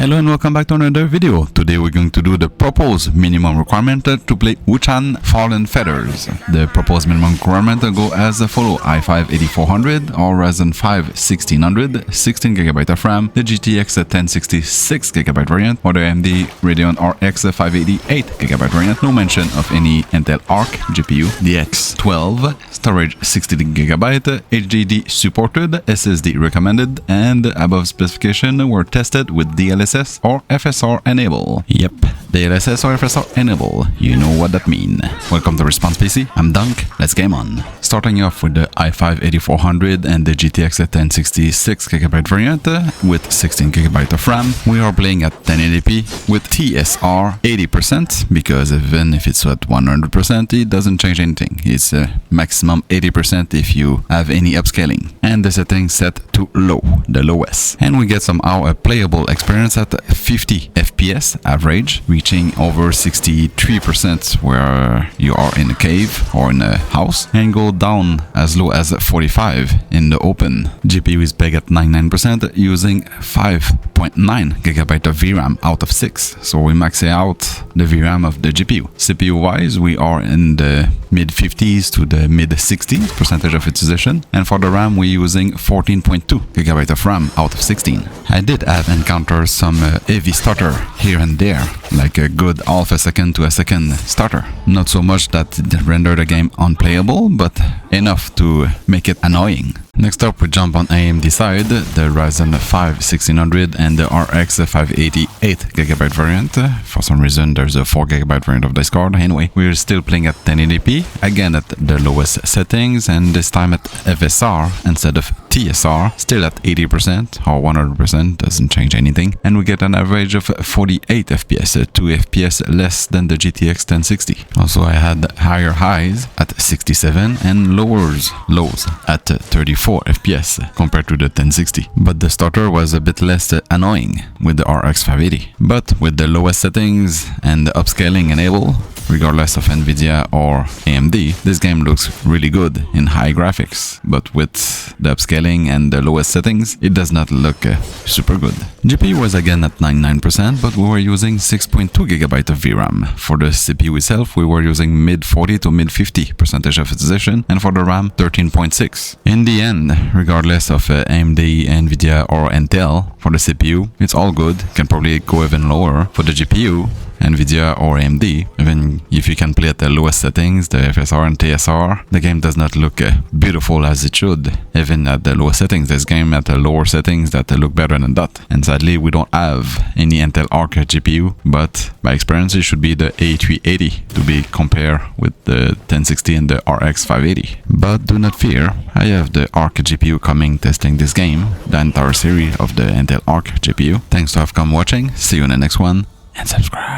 Hello and welcome back to another video. Today we're going to do the proposed minimum requirement to play Wuchang Fallen Feathers. The proposed minimum requirement go as follow: i5-8400 or Ryzen 5 1600, 16GB of RAM, the GTX 1060 6GB variant, or the AMD Radeon RX 580 8GB variant. No mention of any Intel Arc GPU, the X12, storage 60GB, HDD supported, SSD recommended, and above specification were tested with DLSS or FSR enable. Yep, DLSS or FSR enable, you know what that mean. Welcome to Response PC, I'm Dunk, let's game on. Starting off with the i5-8400 and the GTX 1060 6GB variant with 16GB of RAM. We are playing at 1080p with TSR 80% because even if it's at 100% it doesn't change anything. It's maximum 80% if you have any upscaling. And the settings set to low, the lowest. And we get somehow a playable experience at 50 FPS average, reaching over 63% where you are in a cave or in a house, and go down as low as 45 in the open. GPU is pegged at 99% using 5.9GB of VRAM out of 6, so we max out the VRAM of the GPU. CPU wise, we are in the mid 50s to the mid 60s percentage of utilization, and for the RAM we're using 14.2GB of RAM out of 16. I did have encountered some heavy stutter here and there, like a good half a second to a second stutter. Not so much that it rendered the game unplayable, but enough to make it annoying. Next up we jump on AMD side, the Ryzen 5 1600 and the RX 580 8GB variant. For some reason there's a 4GB variant of this card. Anyway, we're still playing at 1080p, again at the lowest settings, and this time at FSR instead of TSR, still at 80% or 100%, doesn't change anything. And we get an average of 48 FPS, 2 FPS less than the GTX 1060. Also I had higher highs at 67 and lows at 34 FPS compared to the 1060. But the stutter was a bit less annoying with the RX 580. But with the lowest settings and the upscaling enable, regardless of Nvidia or AMD, this game looks really good in high graphics, but with the upscaling and the lowest settings, it does not look super good. GPU was again at 99%, but we were using 6.2GB of VRAM. For the CPU itself, we were using mid 40 to mid 50% of utilization, and for the RAM, 13.6. In the end, regardless of AMD, Nvidia or Intel, for the CPU, it's all good. Can probably go even lower. For the GPU, Nvidia or AMD, even if you can play at the lowest settings, the FSR and TSR, the game does not look beautiful as it should. Even at the lowest settings, there's game at the lower settings that look better than that. And sadly, we don't have any Intel Arc GPU, but by experience, it should be the A380 to be compared with the 1060 and the RX 580. But do not fear, I have the Arc GPU coming testing this game, the entire series of the Intel Arc GPU. Thanks to have come watching, see you in the next one, and subscribe.